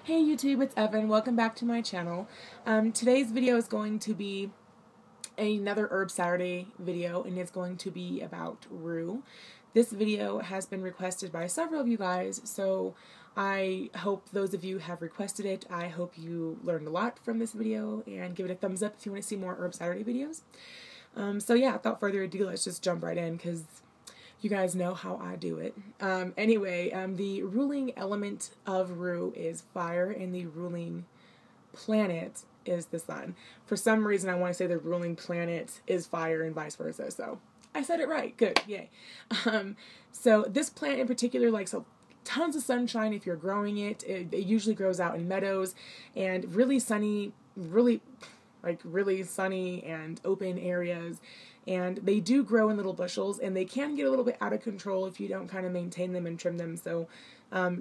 Hey YouTube, it's Evan. Welcome back to my channel. Today's video is going to be another Herb Saturday video, and it's going to be about rue. This video has been requested by several of you guys, so I hope those of you have requested it. I hope you learned a lot from this video, and give it a thumbs up if you want to see more Herb Saturday videos. So yeah, without further ado, let's just jump right in, because you guys know how I do it. The ruling element of rue is fire, and the ruling planet is the sun. For some reason, I want to say the ruling planet is fire and vice versa, so I said it right. Good, yay. So this plant in particular likes tons of sunshine if you're growing it. It usually grows out in meadows and really sunny, really sunny and open areas. And they do grow in little bushels, and they can get a little bit out of control if you don't kind of maintain them and trim them. So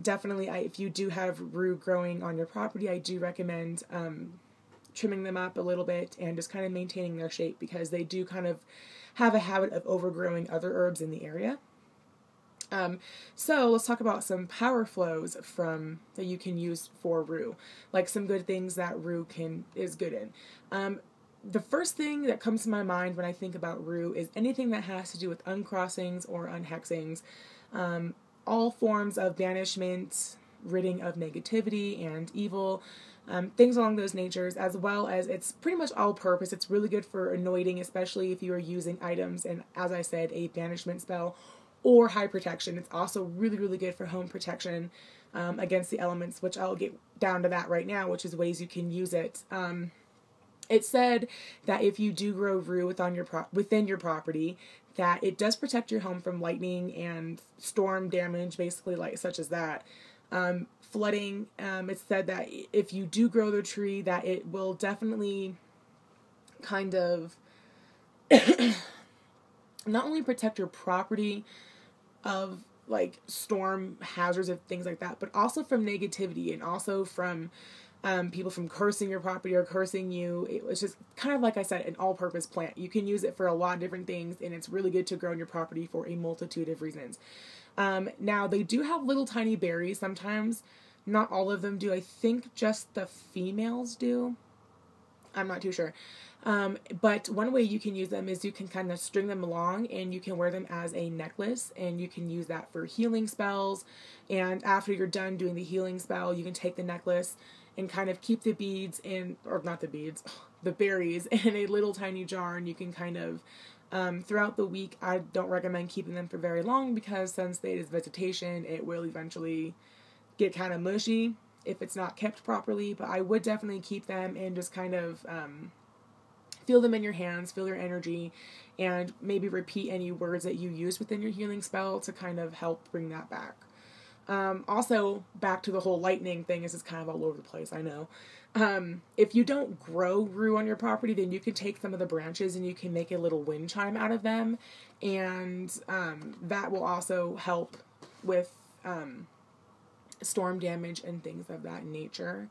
definitely, if you do have rue growing on your property, I do recommend trimming them up a little bit and just kind of maintaining their shape, because they do kind of have a habit of overgrowing other herbs in the area. So let's talk about some power flows that you can use for rue, like some good things that rue is good in. The first thing that comes to my mind when I think about rue is anything that has to do with uncrossings or unhexings, all forms of banishment, ridding of negativity and evil, things along those natures, as well as it's pretty much all purpose. It's really good for anointing, especially if you are using items and, as I said, a banishment spell or high protection. It's also really, really good for home protection against the elements, which I'll get down to that right now, which is ways you can use it. It's said that if you do grow rue within your property, that it does protect your home from lightning and storm damage, basically, like such as that. Flooding, it's said that if you do grow the tree, that it will definitely kind of not only protect your property of like storm hazards and things like that, but also from negativity, and also from people from cursing your property or cursing you. It's just kind of, like I said, an all-purpose plant. You can use it for a lot of different things, and it's really good to grow in your property for a multitude of reasons. Now, they do have little tiny berries sometimes. Not all of them do. I think just the females do. I'm not too sure. But one way you can use them is you can kind of string them along, and you can wear them as a necklace, and you can use that for healing spells. And after you're done doing the healing spell, you can take the necklace and kind of keep the beads the berries in a little tiny jar, and you can kind of, throughout the week, I don't recommend keeping them for very long, because since it is vegetation, it will eventually get kind of mushy if it's not kept properly. But I would definitely keep them and just kind of feel them in your hands, feel their energy, and maybe repeat any words that you use within your healing spell to kind of help bring that back. Also, back to the whole lightning thing, this is kind of all over the place, I know. If you don't grow rue on your property, then you can take some of the branches and you can make a little wind chime out of them, and that will also help with storm damage and things of that nature.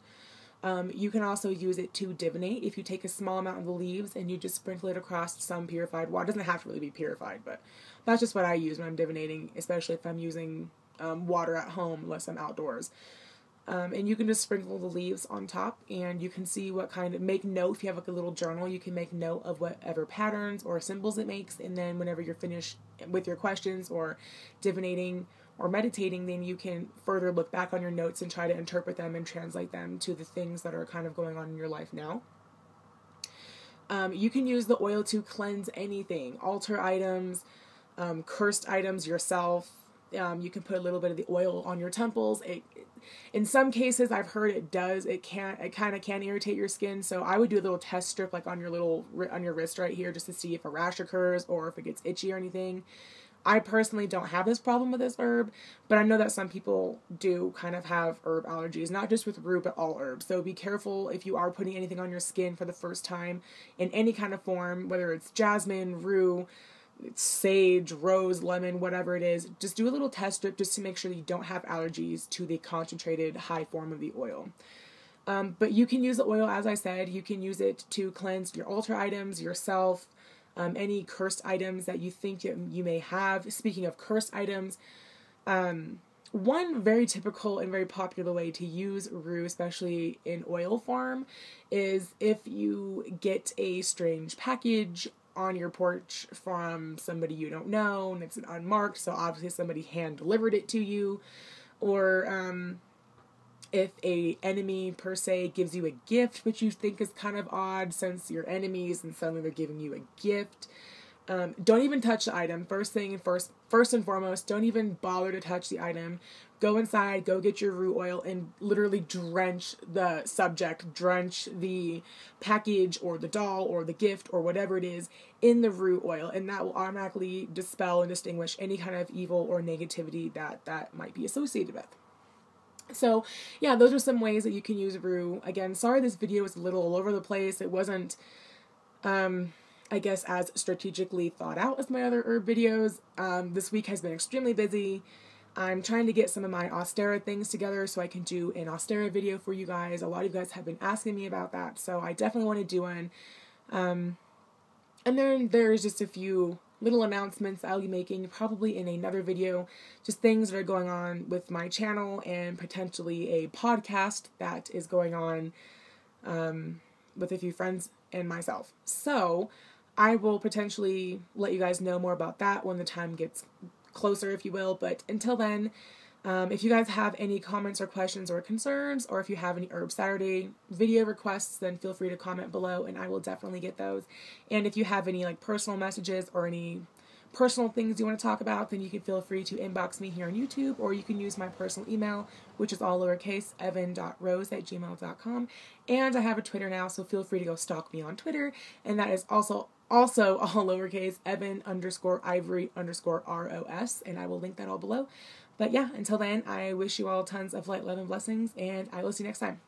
You can also use it to divinate. If you take a small amount of the leaves and you just sprinkle it across some purified water. It doesn't have to really be purified, but that's just what I use when I'm divinating, especially if I'm using water at home, unless I'm outdoors. And you can just sprinkle the leaves on top, and you can see what kind of, make note, if you have like a little journal, you can make note of whatever patterns or symbols it makes, and then whenever you're finished with your questions or divinating or meditating, then you can further look back on your notes and try to interpret them and translate them to the things that are kind of going on in your life now. You can use the oil to cleanse anything, altar items, cursed items, yourself. You can put a little bit of the oil on your temples. In some cases, I've heard it kind of can irritate your skin. So I would do a little test strip, like on your wrist right here, just to see if a rash occurs or if it gets itchy or anything. I personally don't have this problem with this herb, but I know that some people do kind of have herb allergies, not just with rue, but all herbs. So be careful if you are putting anything on your skin for the first time in any kind of form, whether it's jasmine, rue, sage, rose, lemon, whatever it is. Just do a little test strip just to make sure that you don't have allergies to the concentrated high form of the oil. But you can use the oil, as I said. You can use it to cleanse your altar items, yourself, any cursed items that you think you may have. Speaking of cursed items, one very typical and very popular way to use rue, especially in oil form, is if you get a strange package on your porch from somebody you don't know and it's unmarked, so obviously somebody hand delivered it to you, or if a enemy per se gives you a gift which you think is kind of odd since you're enemies and suddenly they're giving you a gift. Don't even touch the item. First and foremost, don't even bother to touch the item. Go inside, go get your rue oil, and literally drench the subject, drench the package or the doll or the gift or whatever it is in the rue oil, and that will automatically dispel and distinguish any kind of evil or negativity that might be associated with. So, yeah, those are some ways that you can use rue. Again, sorry this video was a little all over the place. It wasn't, I guess, as strategically thought out as my other herb videos. This week has been extremely busy. I'm trying to get some of my Austera things together so I can do an Austera video for you guys. A lot of you guys have been asking me about that, so I definitely want to do one. And then there's just a few little announcements I'll be making probably in another video, just things that are going on with my channel and potentially a podcast that is going on with a few friends and myself. So I will potentially let you guys know more about that when the time gets closer, if you will. But until then, if you guys have any comments or questions or concerns, or if you have any Herb Saturday video requests, then feel free to comment below and I will definitely get those. And if you have any like personal messages or any personal things you want to talk about, then you can feel free to inbox me here on YouTube, or you can use my personal email, which is all lowercase, evynn.rose@gmail.com. And I have a Twitter now, so feel free to go stalk me on Twitter, and that is also all lowercase, evynn_ivory_ROS, and I will link that all below. But yeah, until then, I wish you all tons of light, love, and blessings, and I will see you next time.